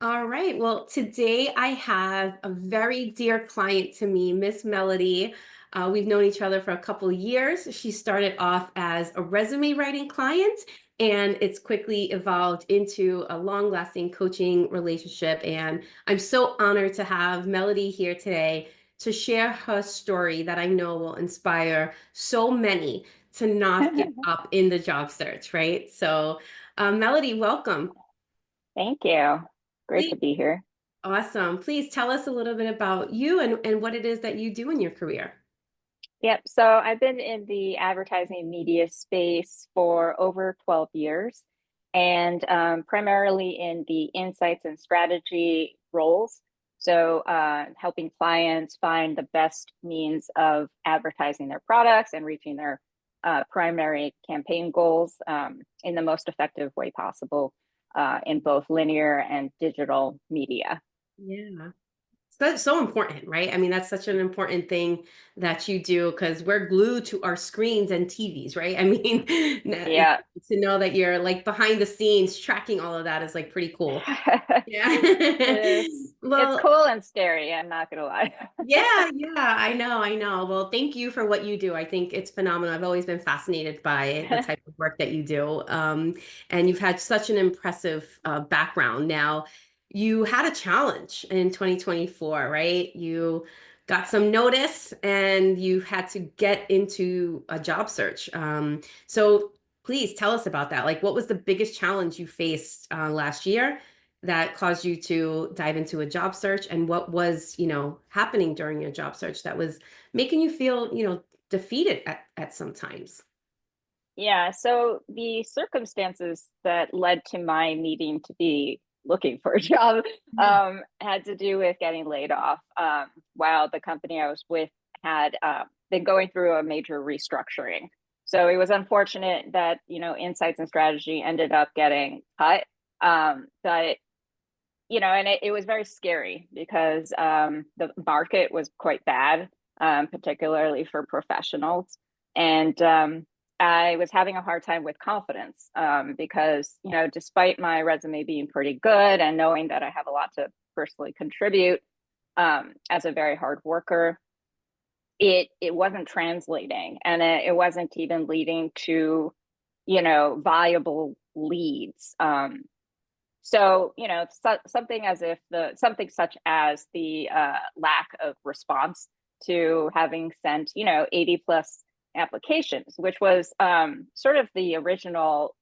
All right. Well, today I have a very dear client to me, Miss Melody. We've known each other for a couple of years. She started off as a resume writing client, and it's quickly evolved into a long lasting coaching relationship. And I'm so honored to have Melody here today to share her story that I know will inspire so many to not give up in the job search, right? So, Melody, welcome. Thank you. Great to be here. Awesome. Please tell us a little bit about you and what it is that you do in your career. Yep. So I've been in the advertising media space for over 12 years and primarily in the insights and strategy roles. So helping clients find the best means of advertising their products and reaching their primary campaign goals in the most effective way possible in both linear and digital media. Yeah. So that's so important, right? I mean, that's such an important thing that you do because we're glued to our screens and TVs, right? I mean, Yeah. to know that you're like behind the scenes tracking all of that is like pretty cool. Yeah. It's Well, cool and scary, I'm not gonna lie. yeah, yeah, I know, I know. Well, thank you for what you do. I think it's phenomenal. I've always been fascinated by the type of work that you do. And you've had such an impressive background. Now, you had a challenge in 2024, right? You got some notice and you had to get into a job search. So please tell us about that. Like, what was the biggest challenge you faced last year? That caused you to dive into a job search, and what was happening during your job search that was making you feel defeated at some times. Yeah, so the circumstances that led to my needing to be looking for a job Yeah. had to do with getting laid off while the company I was with had been going through a major restructuring. So it was unfortunate that, insights and strategy ended up getting cut. But and it was very scary because the market was quite bad, particularly for professionals. And I was having a hard time with confidence because, despite my resume being pretty good and knowing that I have a lot to personally contribute as a very hard worker, it wasn't translating, and it wasn't even leading to, viable leads. So, something as if something such as the lack of response to having sent, 80 plus applications, which was sort of the original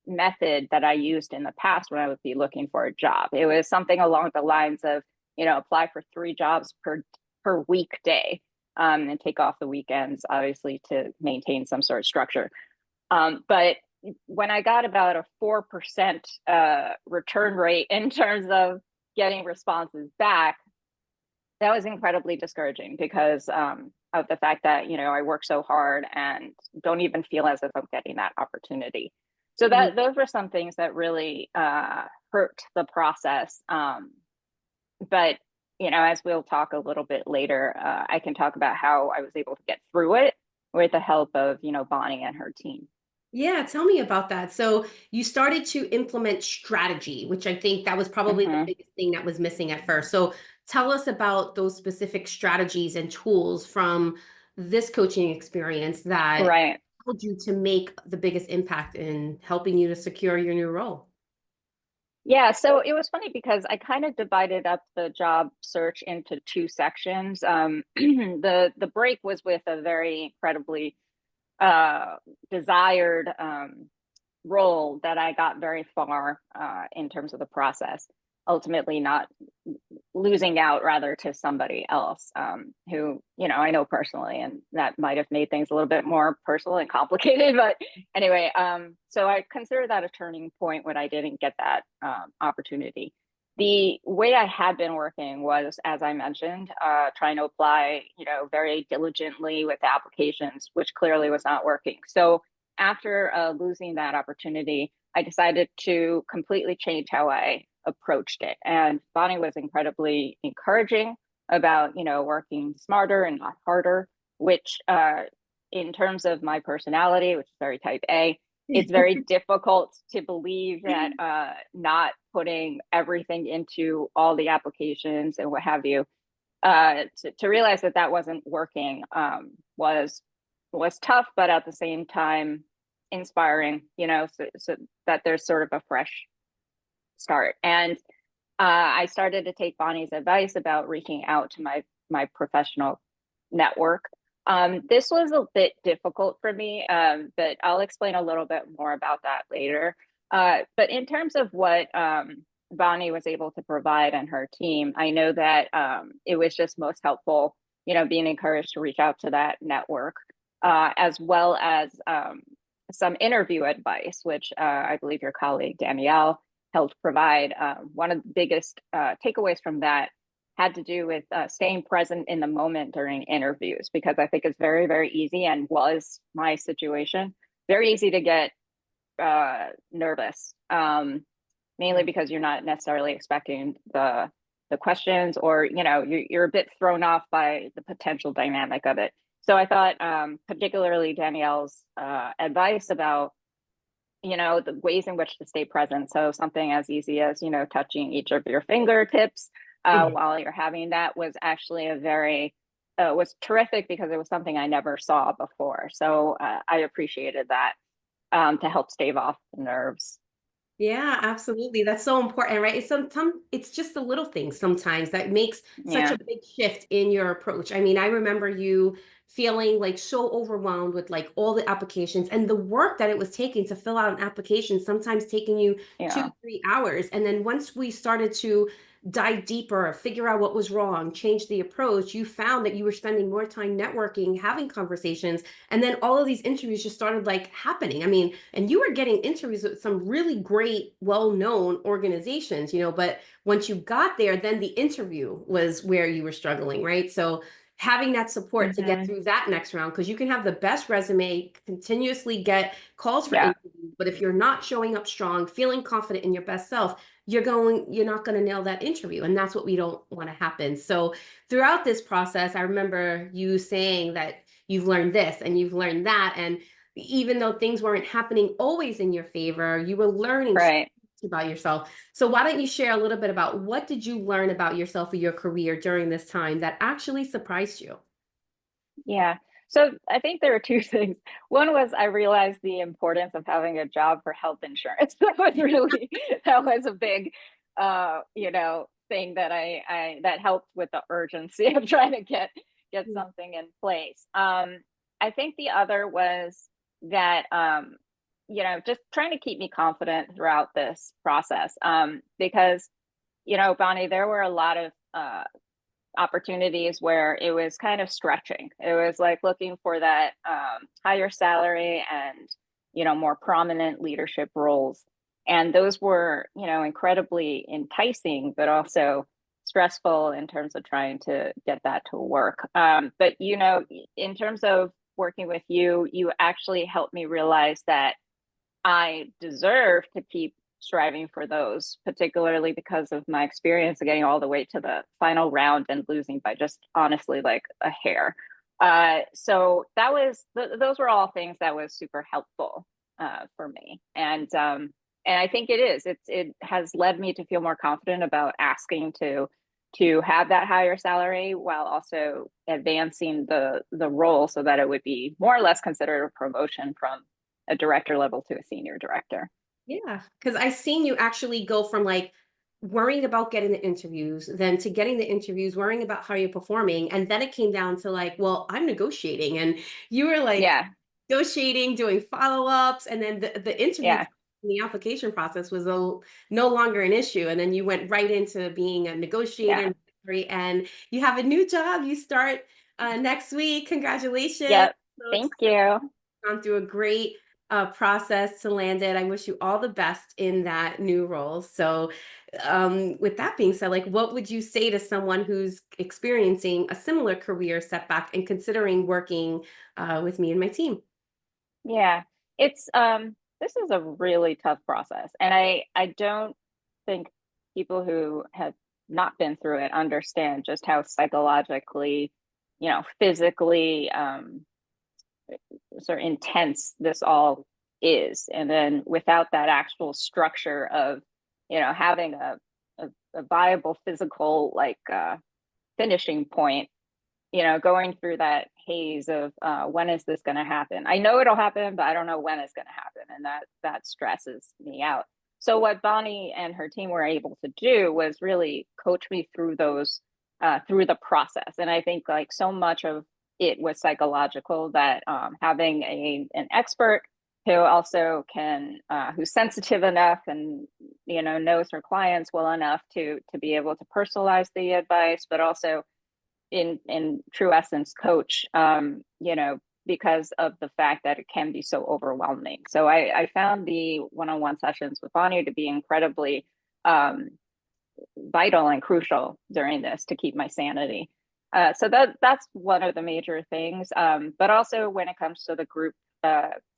method that I used in the past when I would be looking for a job. It was something along the lines of, apply for 3 jobs per weekday, and take off the weekends, obviously, to maintain some sort of structure. But when I got about a 4% return rate in terms of getting responses back, that was incredibly discouraging because of the fact that, I work so hard and don't even feel as if I'm getting that opportunity. So Mhm. those were some things that really hurt the process. But, as we'll talk a little bit later, I can talk about how I was able to get through it with the help of, Bonnie and her team. Yeah, tell me about that. So you started to implement strategy, which I think that was probably the Mhm. biggest thing that was missing at first. So tell us about those specific strategies and tools from this coaching experience that Right. helped you to make the biggest impact in helping you to secure your new role. Yeah, so it was funny because I kind of divided up the job search into 2 sections. The break was with a very incredibly uh, desired role that I got very far in terms of the process, ultimately not losing out rather to somebody else who, I know personally, and that might have made things a little bit more personal and complicated. But anyway, so I consider that a turning point when I didn't get that opportunity. The way I had been working was, as I mentioned, trying to apply, very diligently with applications, which clearly was not working. So after losing that opportunity, I decided to completely change how I approached it. And Bonnie was incredibly encouraging about, working smarter and not harder, which in terms of my personality, which is very type A, it's very difficult to believe that not putting everything into all the applications and what have you, to realize that that wasn't working, was tough, but at the same time inspiring, so that there's sort of a fresh start. And I started to take Bonnie's advice about reaching out to my professional network. This was a bit difficult for me, but I'll explain a little bit more about that later. But in terms of what Bonnie was able to provide and her team, I know that it was just most helpful, being encouraged to reach out to that network, as well as some interview advice, which I believe your colleague Danielle helped provide. One of the biggest takeaways from that had to do with staying present in the moment during interviews, because I think it's very, very easy, and was my situation, very easy to get nervous, mainly because you're not necessarily expecting the questions, or you're a bit thrown off by the potential dynamic of it. So I thought, particularly Danielle's advice about the ways in which to stay present. So something as easy as touching each of your fingertips while you're having that was actually was terrific, because it was something I never saw before. So I appreciated that, to help stave off the nerves. Yeah, absolutely. That's so important, right? Sometimes it's just the little things sometimes that makes such Yeah, a big shift in your approach. I mean, I remember you feeling like so overwhelmed with like all the applications and the work that it was taking to fill out an application, sometimes taking you two, yeah, 3 hours. And then once we started to dive deeper, figure out what was wrong, change the approach, you found that you were spending more time networking, having conversations, and then all of these interviews just started like happening. I mean, and you were getting interviews with some really great, well-known organizations, but once you got there, then the interview was where you were struggling, right? So having that support to get hmm, through that next round, because you can have the best resume, continuously get calls for yeah, interviews, but if you're not showing up strong, feeling confident in your best self, you're not going to nail that interview, and that's what we don't want to happen. So throughout this process, I remember you saying that you've learned this and you've learned that, and even though things weren't happening always in your favor, you were learning so right. much about yourself. So why don't you share a little bit about what did you learn about yourself or your career during this time that actually surprised you? Yeah. So I think there are two things. One was, I realized the importance of having a job for health insurance. That was a big thing that that helped with the urgency of trying to get something in place. I think the other was that, just trying to keep me confident throughout this process. Because, Bonnie, there were a lot of opportunities where it was kind of stretching. It was like looking for that higher salary and more prominent leadership roles, and those were incredibly enticing, but also stressful in terms of trying to get that to work. But in terms of working with you, you actually helped me realize that I deserve to keep striving for those, particularly because of my experience of getting all the way to the final round and losing by just honestly like a hair. So those were all things that was super helpful for me, and I think it has led me to feel more confident about asking to have that higher salary while also advancing the role, so that it would be more or less considered a promotion from a director level to a senior director. Yeah, because I seen you actually go from like worrying about getting the interviews, then to getting the interviews, worrying about how you're performing, and then it came down to like, well, I'm negotiating, and you were like Yeah, negotiating, doing follow-ups, and then the interview, yeah, the application process was no longer an issue, and then you went right into being a yeah, negotiator, and you have a new job. You start next week. Congratulations! yep. So Thank excited. you. Gone through a great process to land it. I wish you all the best in that new role. So, with that being said, like, what would you say to someone who's experiencing a similar career setback and considering working with me and my team? Yeah, it's this is a really tough process, and I don't think people who have not been through it understand just how psychologically, physically, sort of intense this all is. And then without that actual structure of, having a viable physical, like, finishing point, going through that haze of, when is this going to happen? I know it'll happen, but I don't know when it's going to happen, and that stresses me out. So what Bonnie and her team were able to do was really coach me through those, through the process. And I think, like, so much of it was psychological, that, having an expert who also can, who's sensitive enough, and knows her clients well enough to be able to personalize the advice, but also in true essence coach, because of the fact that it can be so overwhelming. So I found the one-on-one sessions with Bonnie to be incredibly, um, vital and crucial during this, to keep my sanity. So that's one of the major things. But also when it comes to the group,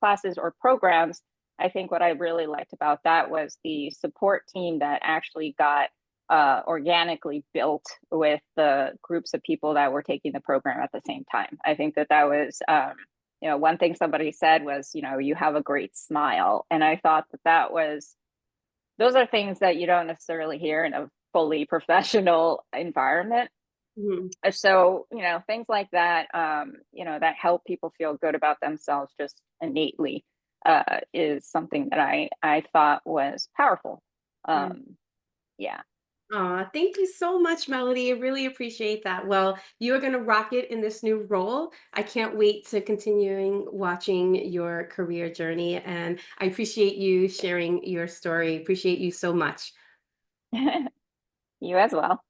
classes or programs, I think what I really liked about that was the support team that actually got, organically built with the groups of people that were taking the program at the same time. I think that was, one thing somebody said was, you have a great smile. And I thought that was, those are things that you don't necessarily hear in a fully professional environment. Mhm. So, things like that, that help people feel good about themselves just innately, is something that I thought was powerful. Yeah. Aw, thank you so much, Melody. I really appreciate that. Well, you are going to rock it in this new role. I can't wait to continuing watching your career journey, and I appreciate you sharing your story. Appreciate you so much. You as well.